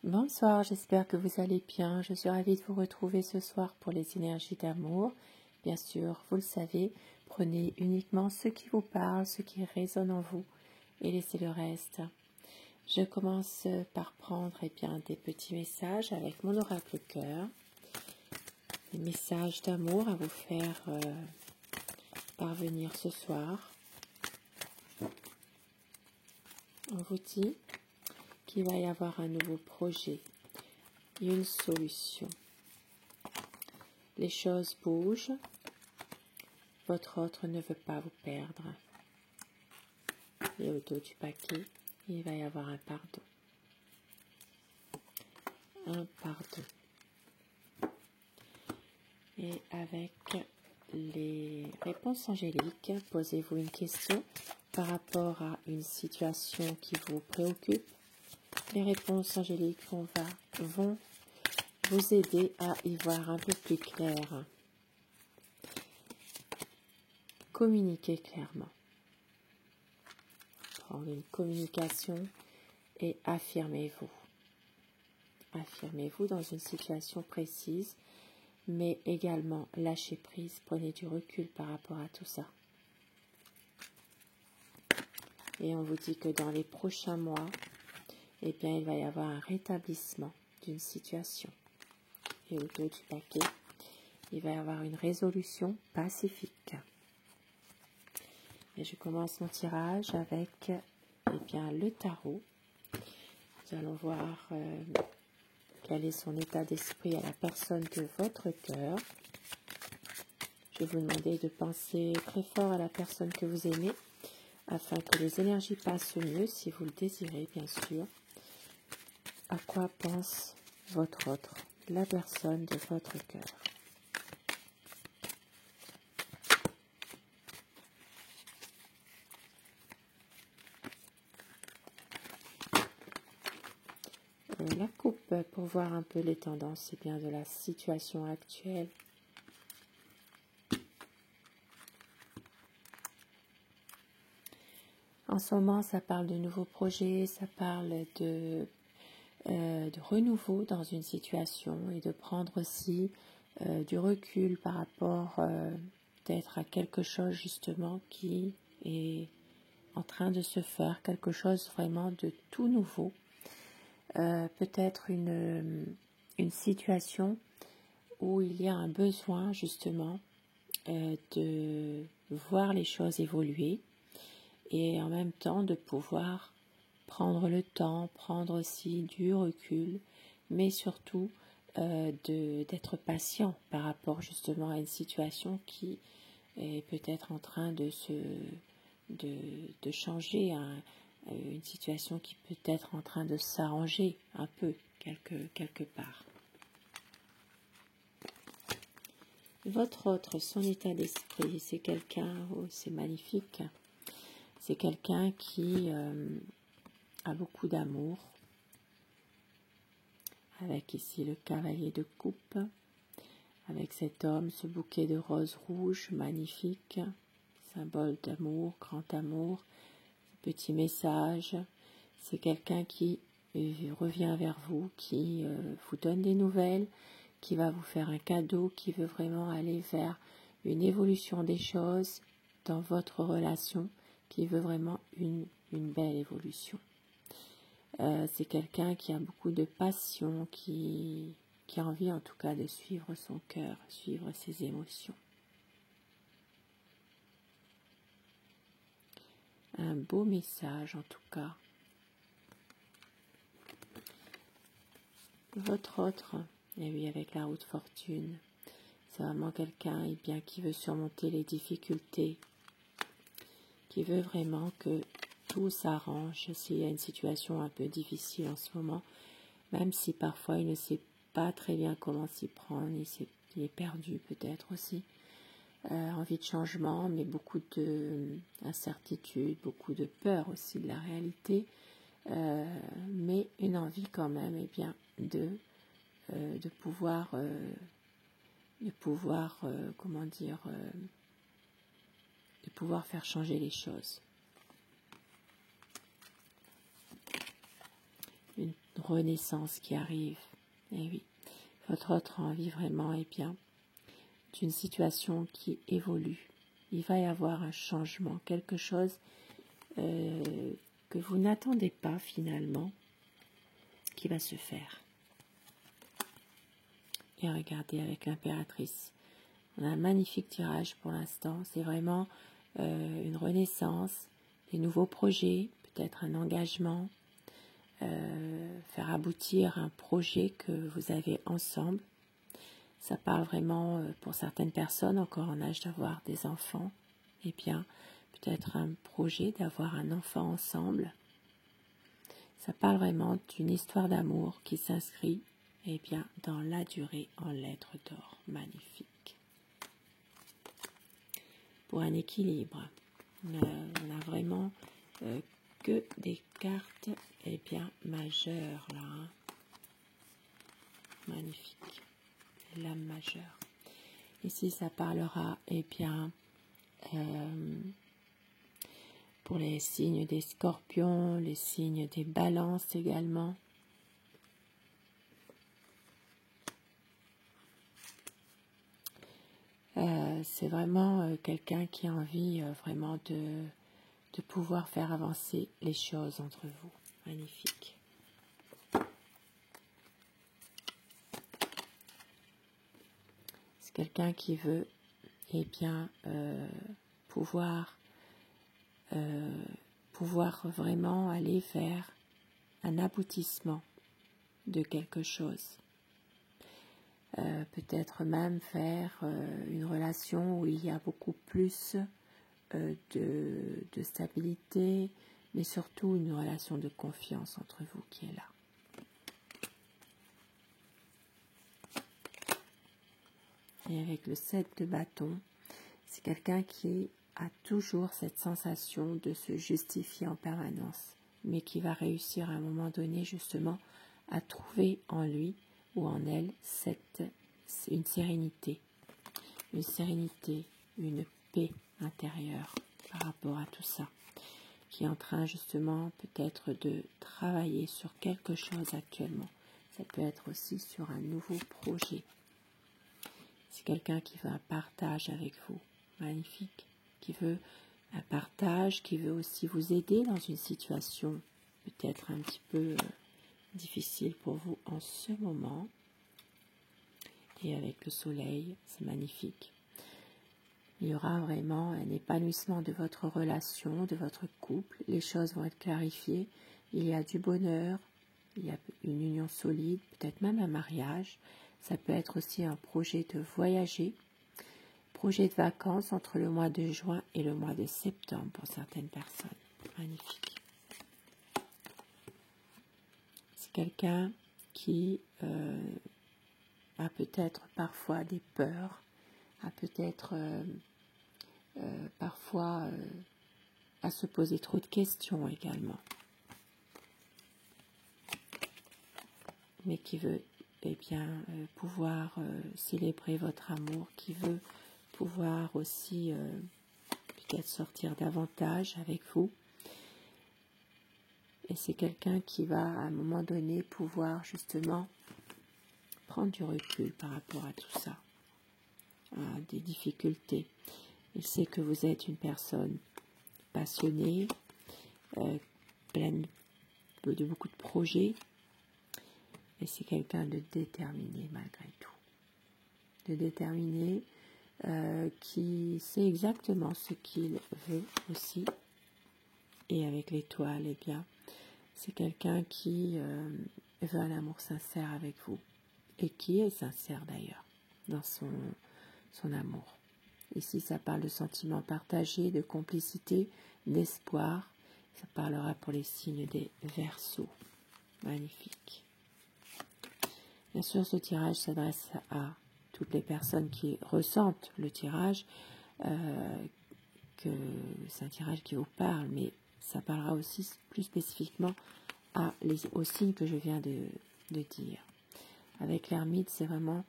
Bonsoir, j'espère que vous allez bien. Je suis ravie de vous retrouver ce soir pour les énergies d'amour. Bien sûr, vous le savez, prenez uniquement ce qui vous parle, ce qui résonne en vous et laissez le reste. Je commence par prendre des petits messages avec mon oracle cœur. Des messages d'amour à vous faire parvenir ce soir. On vous dit qu'il va y avoir un nouveau projet, une solution. Les choses bougent, votre autre ne veut pas vous perdre. Et au dos du paquet, il va y avoir un pardon. Un pardon. Et avec les réponses angéliques, posez-vous une question par rapport à une situation qui vous préoccupe. Les réponses angéliques vont vous aider à y voir un peu plus clair. Communiquez clairement. Prendre une communication et affirmez-vous. Affirmez-vous dans une situation précise, mais également lâchez prise, prenez du recul par rapport à tout ça. Et on vous dit que dans les prochains mois, il va y avoir un rétablissement d'une situation. Et au dos du paquet, il va y avoir une résolution pacifique. Et je commence mon tirage avec le tarot. Nous allons voir quel est son état d'esprit à la personne de votre cœur. Je vais vous demander de penser très fort à la personne que vous aimez afin que les énergies passent mieux, si vous le désirez, bien sûr. À quoi pense votre autre, la personne de votre cœur? La coupe pour voir un peu les tendances de la situation actuelle. En ce moment, ça parle de nouveaux projets, ça parle de renouveau dans une situation et de prendre aussi du recul par rapport peut-être à quelque chose justement qui est en train de se faire, quelque chose vraiment de tout nouveau. Peut-être une situation où il y a un besoin justement de voir les choses évoluer et en même temps de pouvoir prendre le temps, prendre aussi du recul, mais surtout d'être patient par rapport justement à une situation qui est peut-être en train de changer, une situation qui peut être en train de s'arranger un peu quelque part. Votre autre, son état d'esprit, c'est quelqu'un, c'est magnifique, c'est quelqu'un qui a beaucoup d'amour, avec ici le cavalier de coupe, avec cet homme, ce bouquet de roses rouges magnifique, symbole d'amour, grand amour, petit message. C'est quelqu'un qui revient vers vous, qui vous donne des nouvelles, qui va vous faire un cadeau, qui veut vraiment aller vers une évolution des choses dans votre relation, qui veut vraiment une belle évolution. C'est quelqu'un qui a beaucoup de passion, qui a envie en tout cas de suivre son cœur, suivre ses émotions. Un beau message en tout cas. Votre autre, et oui, avec la roue de fortune, c'est vraiment quelqu'un qui veut surmonter les difficultés, qui veut vraiment que tout s'arrange s'il y a une situation un peu difficile en ce moment, même si parfois il ne sait pas très bien comment s'y prendre, il est perdu peut-être aussi, envie de changement, mais beaucoup d'incertitude, beaucoup de peur aussi de la réalité, mais une envie quand même de pouvoir faire changer les choses. Une une renaissance qui arrive. Et oui, votre autre a envie vraiment, bien, d'une situation qui évolue. Il va y avoir un changement, quelque chose que vous n'attendez pas finalement, qui va se faire. Et regardez avec l'impératrice. On a un magnifique tirage pour l'instant. C'est vraiment une renaissance, des nouveaux projets, peut-être un engagement, faire aboutir un projet que vous avez ensemble. Ça parle vraiment pour certaines personnes encore en âge d'avoir des enfants. Eh bien, peut-être un projet d'avoir un enfant ensemble. Ça parle vraiment d'une histoire d'amour qui s'inscrit bien, dans la durée en lettres d'or. Magnifique. Pour un équilibre, on a vraiment que des cartes bien, majeures là. Hein. Magnifique. L'âme majeure. Ici, ça parlera bien, pour les signes des scorpions, les signes des balances également. C'est vraiment quelqu'un qui a envie vraiment de pouvoir faire avancer les choses entre vous. Magnifique. C'est quelqu'un qui veut bien, pouvoir vraiment aller vers un aboutissement de quelque chose. Peut-être même faire une relation où il y a beaucoup plus de stabilité, mais surtout une relation de confiance entre vous qui est là. Et avec le 7 de bâton, c'est quelqu'un qui a toujours cette sensation de se justifier en permanence, mais qui va réussir à un moment donné justement à trouver en lui ou en elle une sérénité, une paix intérieure par rapport à tout ça, qui est en train justement peut-être de travailler sur quelque chose actuellement. Ça peut être aussi sur un nouveau projet. C'est quelqu'un qui veut un partage avec vous, magnifique, qui veut un partage, qui veut aussi vous aider dans une situation peut-être un petit peu difficile pour vous en ce moment. Et avec le soleil, c'est magnifique. Il y aura vraiment un épanouissement de votre relation, de votre couple. Les choses vont être clarifiées. Il y a du bonheur, il y a une union solide, peut-être même un mariage. Ça peut être aussi un projet de voyager, projet de vacances entre le mois de juin et le mois de septembre pour certaines personnes. Magnifique. C'est quelqu'un qui a peut-être parfois des peurs, a peut-être parfois à se poser trop de questions également, mais qui veut bien pouvoir célébrer votre amour, qui veut pouvoir aussi peut-être sortir davantage avec vous. Et c'est quelqu'un qui va à un moment donné pouvoir justement prendre du recul par rapport à tout ça, à des difficultés. Il sait que vous êtes une personne passionnée, pleine de beaucoup de projets, et c'est quelqu'un de déterminé malgré tout. De déterminé, qui sait exactement ce qu'il veut aussi. Et avec l'étoile, eh bien, c'est quelqu'un qui veut un amour sincère avec vous. Et qui est sincère d'ailleurs dans son amour. Ici, ça parle de sentiments partagés, de complicité, d'espoir. Ça parlera pour les signes des Verseaux. Magnifique. Bien sûr, ce tirage s'adresse à toutes les personnes qui ressentent le tirage, que c'est un tirage qui vous parle, mais ça parlera aussi plus spécifiquement aux signes que je viens de dire. Avec l'ermite, c'est vraiment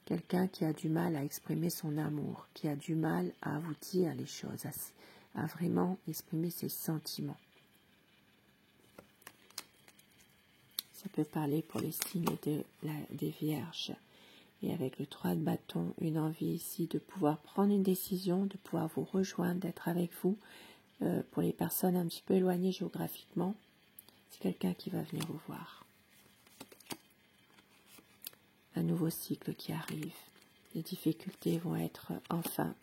quelqu'un qui a du mal à exprimer son amour, qui a du mal à vous dire les choses, à vraiment exprimer ses sentiments. Ça peut parler pour les signes des Vierges. Et avec le 3 de bâton, une envie ici de pouvoir prendre une décision, de pouvoir vous rejoindre, d'être avec vous. Pour les personnes un petit peu éloignées géographiquement, c'est quelqu'un qui va venir vous voir. Un nouveau cycle qui arrive. Les difficultés vont être enfin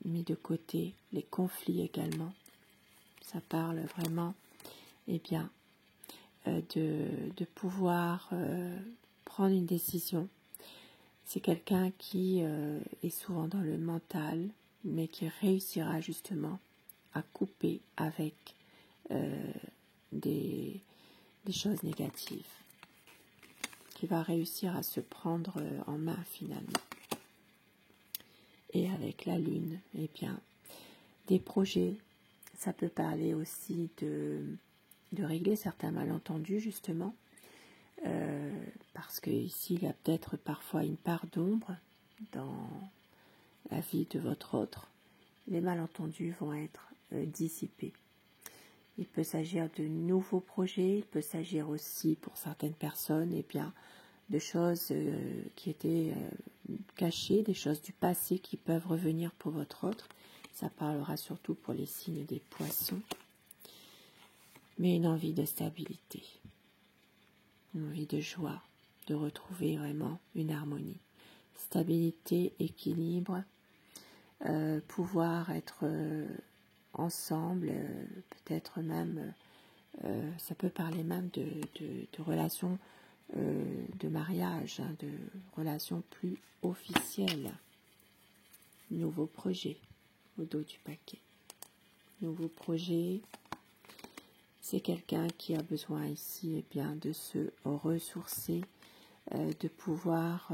mis de côté. Les conflits également. Ça parle vraiment, eh bien, de pouvoir prendre une décision. C'est quelqu'un qui est souvent dans le mental, mais qui réussira justement à couper avec des choses négatives, qui va réussir à se prendre en main finalement. Et avec la lune, eh bien, des projets, ça peut parler aussi de régler certains malentendus justement, parce que ici il y a peut-être parfois une part d'ombre dans la vie de votre autre. Les malentendus vont être dissipés. Il peut s'agir de nouveaux projets, il peut s'agir aussi pour certaines personnes eh bien, de choses qui étaient cachées, des choses du passé qui peuvent revenir pour votre autre. Ça parlera surtout pour les signes des poissons. Mais une envie de stabilité, une envie de joie, de retrouver vraiment une harmonie. Stabilité, équilibre, pouvoir être ensemble, peut-être même, ça peut parler même de relations de mariage, hein, de relations plus officielles. Nouveau projet au dos du paquet. Nouveau projet, c'est quelqu'un qui a besoin ici eh bien, de se ressourcer, de pouvoir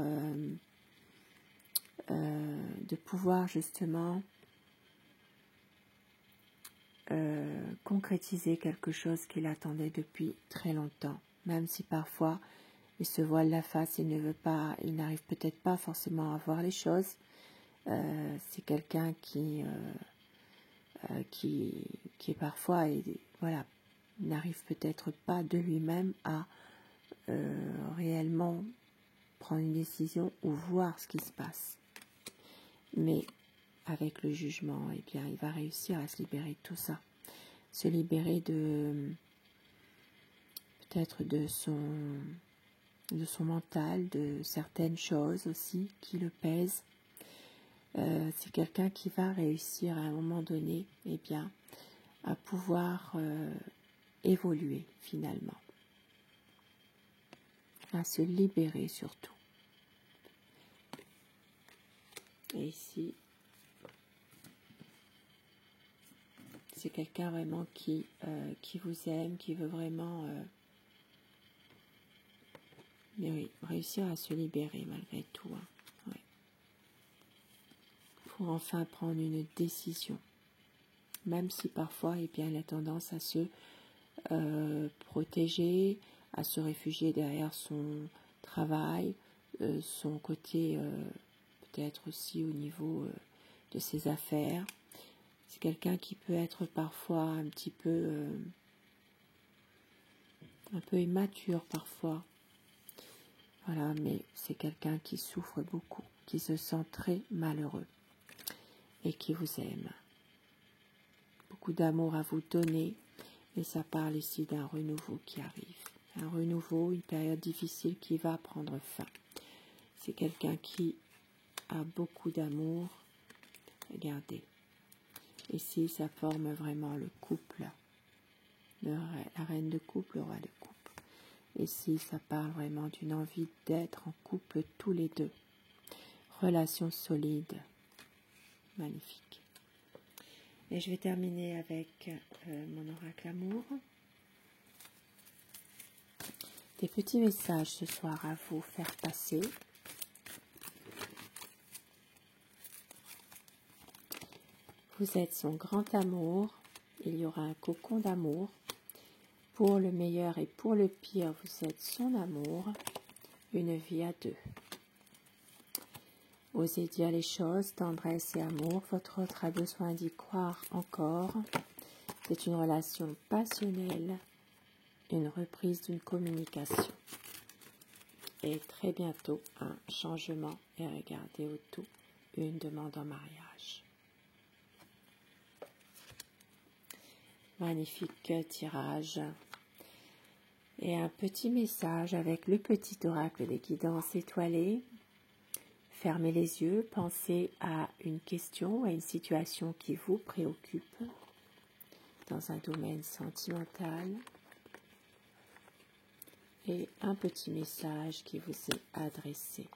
justement concrétiser quelque chose qu'il attendait depuis très longtemps, même si parfois il se voile la face, il n'arrive peut-être pas forcément à voir les choses. C'est quelqu'un qui est parfois, voilà, n'arrive peut-être pas de lui-même à réellement prendre une décision ou voir ce qui se passe. Mais avec le jugement, eh bien, il va réussir à se libérer de tout ça. Se libérer peut-être de son mental, de certaines choses aussi qui le pèsent. C'est quelqu'un qui va réussir à un moment donné eh bien, à pouvoir évoluer finalement, à se libérer surtout. Et ici, c'est quelqu'un vraiment qui vous aime, qui veut vraiment mais oui, réussir à se libérer malgré tout. Hein. Ouais. Pour enfin prendre une décision. Même si parfois eh bien, il a tendance à se protéger, à se réfugier derrière son travail, son côté peut-être aussi au niveau de ses affaires. C'est quelqu'un qui peut être parfois un peu immature parfois. Voilà, mais c'est quelqu'un qui souffre beaucoup, qui se sent très malheureux et qui vous aime. Beaucoup d'amour à vous donner et ça parle ici d'un renouveau qui arrive. Un renouveau, une période difficile qui va prendre fin. C'est quelqu'un qui a beaucoup d'amour. Regardez. Ici, ça forme vraiment le couple. La reine de couple, le roi de couple. Ici, ça parle vraiment d'une envie d'être en couple tous les deux. Relation solide. Magnifique. Et je vais terminer avec mon oracle amour. Des petits messages ce soir à vous faire passer. Vous êtes son grand amour. Il y aura un cocon d'amour. Pour le meilleur et pour le pire, vous êtes son amour. Une vie à deux. Osez dire les choses, tendresse et amour. Votre autre a besoin d'y croire encore. C'est une relation passionnelle. une reprise d'une communication. Et très bientôt, un changement. Et regardez au tout, une demande en mariage. Magnifique tirage. Et un petit message avec le petit oracle des guidances étoilées. Fermez les yeux, pensez à une question, à une situation qui vous préoccupe dans un domaine sentimental. Et un petit message qui vous est adressé.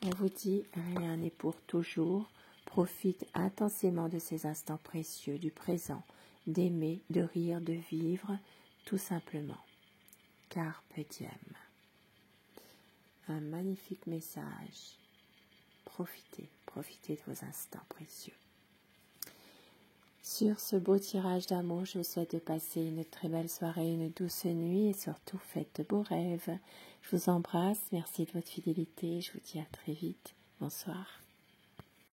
On vous dit, rien n'est pour toujours. Profite intensément de ces instants précieux du présent, d'aimer, de rire, de vivre, tout simplement. Carpe diem. Un magnifique message. Profitez, profitez de vos instants précieux. Sur ce beau tirage d'amour, je vous souhaite de passer une très belle soirée, une douce nuit et surtout faites de beaux rêves. Je vous embrasse, merci de votre fidélité, je vous dis à très vite. Bonsoir.